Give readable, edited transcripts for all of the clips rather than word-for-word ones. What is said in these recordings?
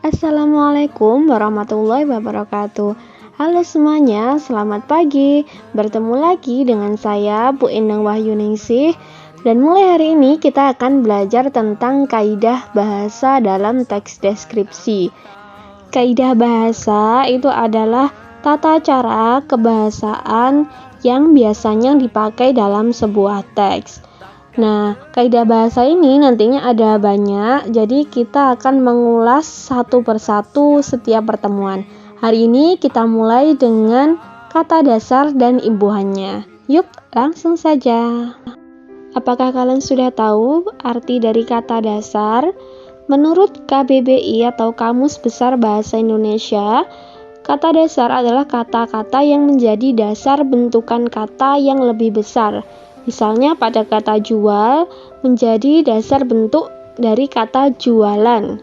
Assalamualaikum warahmatullahi wabarakatuh. Halo semuanya, selamat pagi. Bertemu lagi dengan saya, Bu Endang Wahyuningsih. Dan mulai hari ini kita akan belajar tentang kaidah bahasa dalam teks deskripsi. Kaidah bahasa itu adalah tata cara kebahasaan yang biasanya dipakai dalam sebuah teks. Nah, kaidah bahasa ini nantinya ada banyak, jadi kita akan mengulas satu persatu setiap pertemuan. Hari ini kita mulai dengan kata dasar dan imbuhannya. Yuk, langsung saja. Apakah kalian sudah tahu arti dari kata dasar? Menurut KBBI atau Kamus Besar Bahasa Indonesia, kata dasar adalah kata-kata yang menjadi dasar bentukan kata yang lebih besar. Misalnya pada kata jual menjadi dasar bentuk dari kata jualan.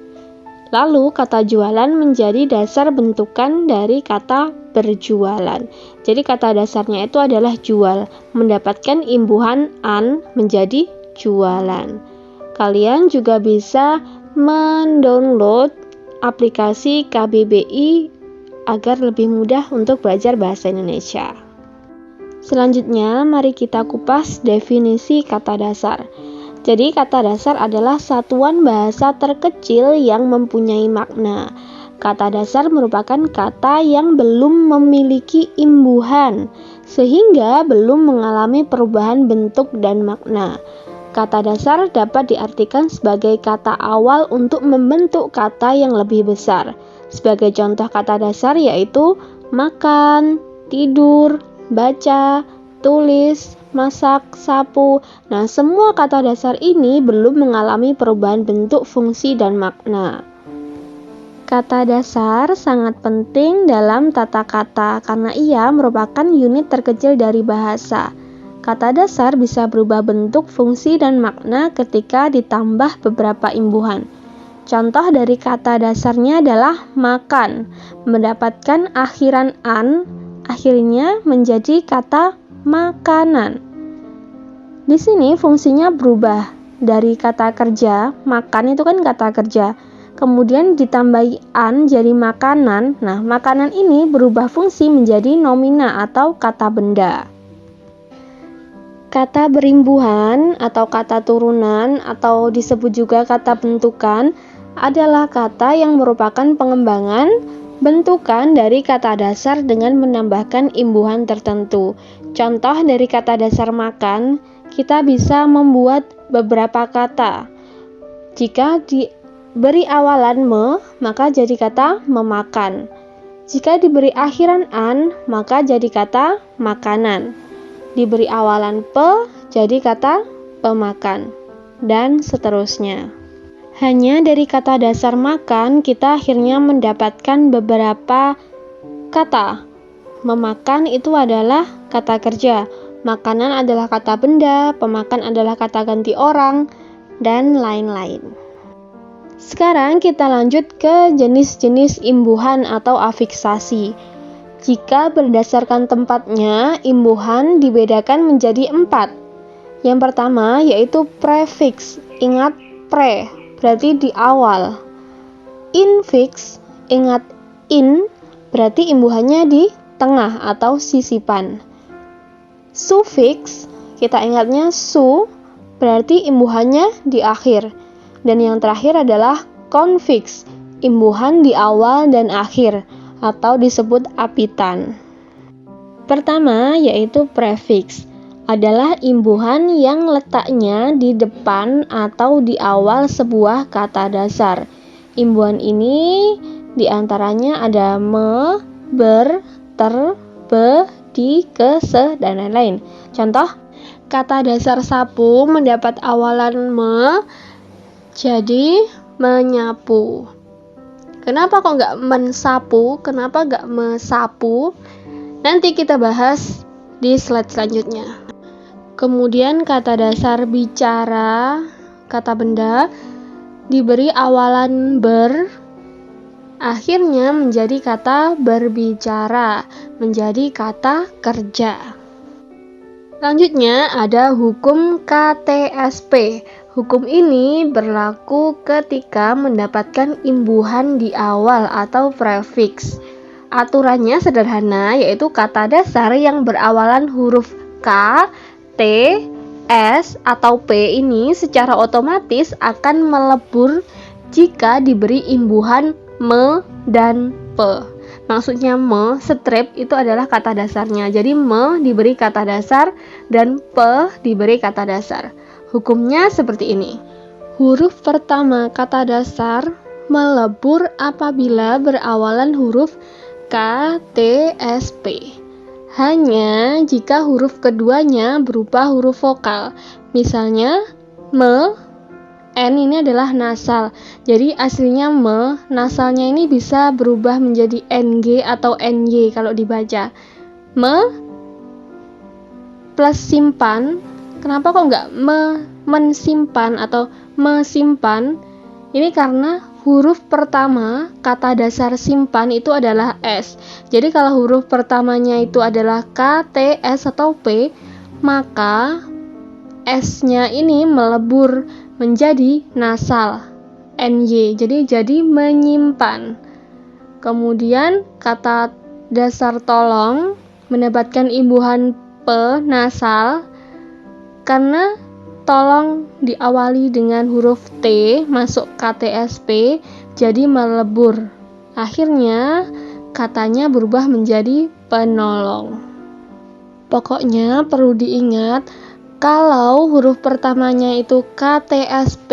Lalu kata jualan menjadi dasar bentukan dari kata berjualan. Jadi kata dasarnya itu adalah jual, mendapatkan imbuhan an menjadi jualan. Kalian juga bisa mendownload aplikasi KBBI agar lebih mudah untuk belajar bahasa Indonesia. Selanjutnya, mari kita kupas definisi kata dasar. Jadi, kata dasar adalah satuan bahasa terkecil yang mempunyai makna. Kata dasar merupakan kata yang belum memiliki imbuhan, sehingga belum mengalami perubahan bentuk dan makna. Kata dasar dapat diartikan sebagai kata awal untuk membentuk kata yang lebih besar. Sebagai contoh kata dasar yaitu makan, tidur, baca, tulis, masak, sapu. Nah, semua kata dasar ini belum mengalami perubahan bentuk, fungsi, dan makna. Kata dasar sangat penting dalam tata kata karena ia merupakan unit terkecil dari bahasa. Kata dasar bisa berubah bentuk, fungsi, dan makna ketika ditambah beberapa imbuhan. Contoh dari kata dasarnya adalah makan, mendapatkan akhiran an, akhirnya menjadi kata makanan. Di sini fungsinya berubah dari kata kerja, makan itu kan kata kerja, kemudian ditambahi an jadi makanan. Nah, makanan ini berubah fungsi menjadi nomina atau kata benda. Kata berimbuhan atau kata turunan atau disebut juga kata bentukan adalah kata yang merupakan pengembangan bentukan dari kata dasar dengan menambahkan imbuhan tertentu. Contoh dari kata dasar makan, kita bisa membuat beberapa kata. Jika diberi awalan me, maka jadi kata memakan. Jika diberi akhiran an, maka jadi kata makanan. Diberi awalan pe, jadi kata pemakan. Dan seterusnya. Hanya dari kata dasar makan, kita akhirnya mendapatkan beberapa kata. Memakan itu adalah kata kerja, makanan adalah kata benda, pemakan adalah kata ganti orang, dan lain-lain. Sekarang kita lanjut ke jenis-jenis imbuhan atau afiksasi. Jika berdasarkan tempatnya, imbuhan dibedakan menjadi 4. Yang pertama yaitu prefix, ingat pre, berarti di awal. Infix, ingat in, berarti imbuhannya di tengah atau sisipan. Suffix, kita ingatnya su, berarti imbuhannya di akhir. Dan yang terakhir adalah konfiks, imbuhan di awal dan akhir, atau disebut apitan. Pertama yaitu prefix, adalah imbuhan yang letaknya di depan atau di awal sebuah kata dasar. Imbuhan ini diantaranya ada me, ber, ter, be, di, ke, se, dan lain-lain. Contoh, kata dasar sapu mendapat awalan me, jadi menyapu. Kenapa kok nggak mensapu? Kenapa nggak mesapu? Nanti kita bahas di slide selanjutnya. Kemudian kata dasar bicara, kata benda, diberi awalan ber, akhirnya menjadi kata berbicara, menjadi kata kerja. Selanjutnya ada hukum KTSP. Hukum ini berlaku ketika mendapatkan imbuhan di awal atau prefiks. Aturannya sederhana, yaitu kata dasar yang berawalan huruf K, T, S, atau P ini secara otomatis akan melebur jika diberi imbuhan me dan pe. Maksudnya me, strip itu adalah kata dasarnya. Jadi me diberi kata dasar dan pe diberi kata dasar. Hukumnya seperti ini. Huruf pertama kata dasar melebur apabila berawalan huruf K, T, S, P. Hanya jika huruf keduanya berupa huruf vokal. Misalnya me, N ini adalah nasal. Jadi aslinya me, nasalnya ini bisa berubah menjadi NG atau NY kalau dibaca. Me plus simpan. Kenapa kok nggak mensimpan atau mesimpan? Ini karena huruf pertama kata dasar simpan itu adalah S. Jadi kalau huruf pertamanya itu adalah K, T, S, atau P, maka S-nya ini melebur menjadi nasal NY, jadi menyimpan. Kemudian kata dasar tolong mendapatkan imbuhan P nasal karena tolong diawali dengan huruf T masuk KTSP, jadi melebur. Akhirnya katanya berubah menjadi penolong. Pokoknya perlu diingat, kalau huruf pertamanya itu KTSP,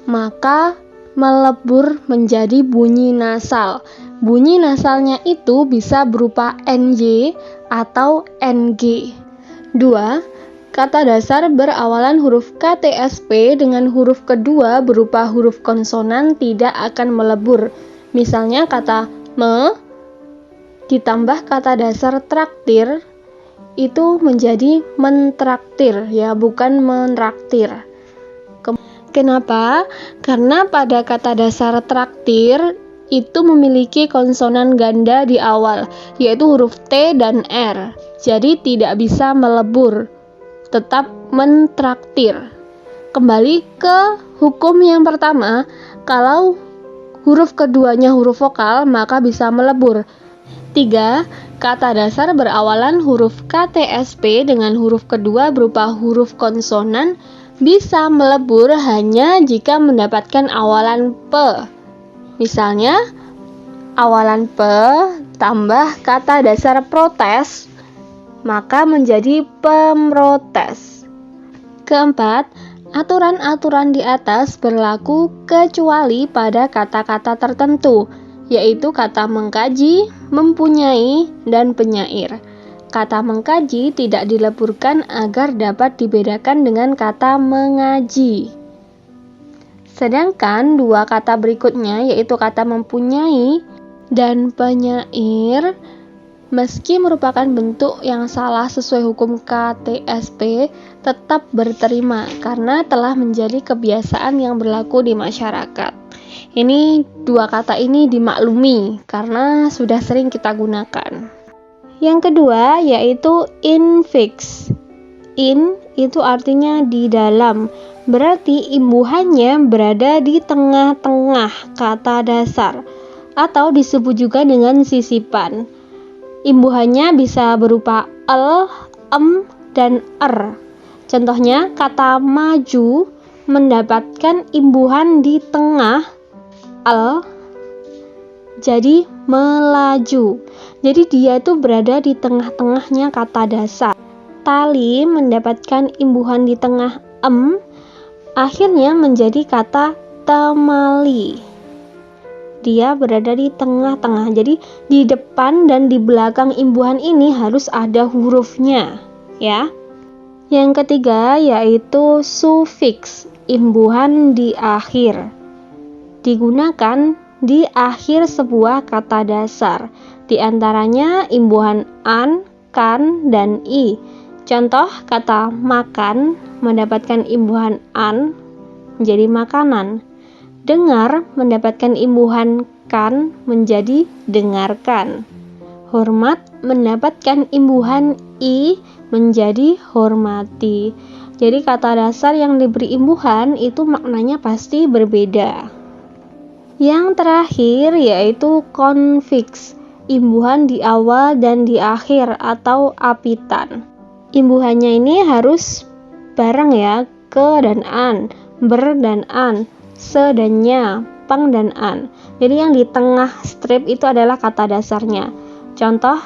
maka melebur menjadi bunyi nasal. Bunyi nasalnya itu bisa berupa NY atau NG. 2. Kata dasar berawalan huruf KTSP dengan huruf kedua berupa huruf konsonan tidak akan melebur. Misalnya kata me ditambah kata dasar traktir, itu menjadi mentraktir, ya, bukan menraktir. Kenapa? Karena pada kata dasar traktir itu memiliki konsonan ganda di awal, yaitu huruf T dan R. Jadi tidak bisa melebur, tetap mentraktir. Kembali ke hukum yang pertama, kalau huruf keduanya huruf vokal, maka bisa melebur. 3. Kata dasar berawalan huruf KTSP dengan huruf kedua berupa huruf konsonan bisa melebur hanya jika mendapatkan awalan P. Misalnya, awalan P tambah kata dasar protes, maka menjadi pemrotes. 4. Aturan-aturan di atas berlaku kecuali pada kata-kata tertentu, yaitu kata mengkaji, mempunyai, dan penyair. Kata mengkaji tidak dileburkan agar dapat dibedakan dengan kata mengaji. Sedangkan dua kata berikutnya, yaitu kata mempunyai dan penyair, meski merupakan bentuk yang salah sesuai hukum KTSP, tetap berterima karena telah menjadi kebiasaan yang berlaku di masyarakat. Ini dua kata ini dimaklumi karena sudah sering kita gunakan. Yang kedua yaitu infix. In itu artinya di dalam, berarti imbuhannya berada di tengah-tengah kata dasar atau disebut juga dengan sisipan. Imbuhannya bisa berupa l, em, dan er. Contohnya kata maju mendapatkan imbuhan di tengah l, jadi melaju. Jadi dia itu berada di tengah-tengahnya kata dasar. Tali mendapatkan imbuhan di tengah em, akhirnya menjadi kata temali. Dia berada di tengah-tengah. Jadi di depan dan di belakang imbuhan ini harus ada hurufnya, ya. Yang ketiga yaitu sufiks, imbuhan di akhir. Digunakan di akhir sebuah kata dasar. Di antaranya imbuhan an, kan, dan i. Contoh kata makan mendapatkan imbuhan an menjadi makanan. Dengar mendapatkan imbuhan kan menjadi dengarkan. Hormat mendapatkan imbuhan I menjadi hormati. Jadi kata dasar yang diberi imbuhan itu maknanya pasti berbeda. Yang terakhir yaitu konfiks, imbuhan di awal dan di akhir atau apitan. Imbuhannya ini harus bareng ya, ke dan an, ber dan an, se dan nya, pang dan an. Jadi yang di tengah strip itu adalah kata dasarnya. Contoh,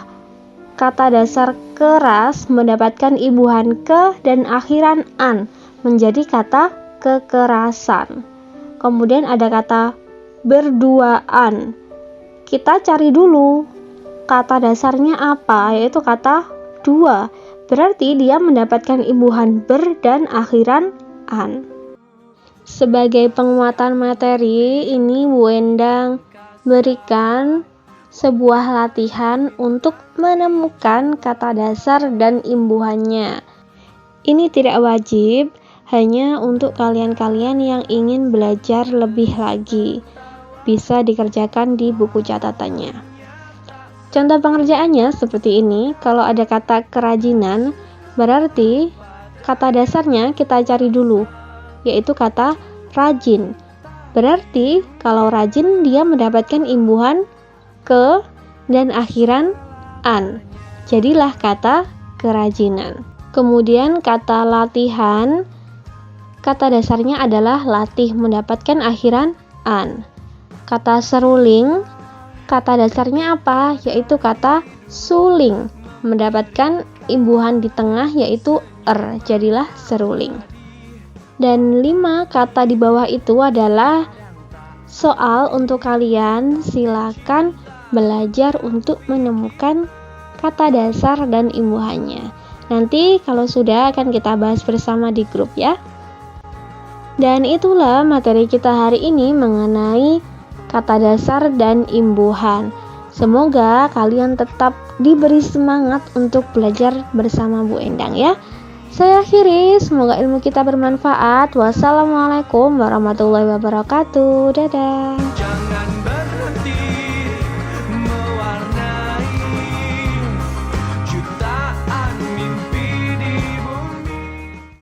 kata dasar keras mendapatkan imbuhan ke dan akhiran an menjadi kata kekerasan. Kemudian ada kata berduaan. Kita cari dulu kata dasarnya apa, yaitu kata dua. Berarti dia mendapatkan imbuhan ber dan akhiran an. Sebagai penguatan materi, ini Bu Endang berikan sebuah latihan untuk menemukan kata dasar dan imbuhannya. Ini tidak wajib, hanya untuk kalian-kalian yang ingin belajar lebih lagi. Bisa dikerjakan di buku catatannya. Contoh pengerjaannya seperti ini. Kalau ada kata kerajinan, berarti kata dasarnya kita cari dulu, yaitu kata rajin. Berarti kalau rajin dia mendapatkan imbuhan ke dan akhiran an. Jadilah kata kerajinan. Kemudian kata latihan, kata dasarnya adalah latih mendapatkan akhiran an. Kata seruling, kata dasarnya apa? Yaitu kata suling, mendapatkan imbuhan di tengah yaitu jadilah seruling. Dan 5 kata di bawah itu adalah soal untuk kalian. Silakan belajar untuk menemukan kata dasar dan imbuhannya. Nanti kalau sudah akan kita bahas bersama di grup ya. Dan itulah materi kita hari ini mengenai kata dasar dan imbuhan. Semoga kalian tetap diberi semangat untuk belajar bersama Bu Endang ya. Saya akhiri, semoga ilmu kita bermanfaat. Wassalamualaikum warahmatullahi wabarakatuh. Dadah.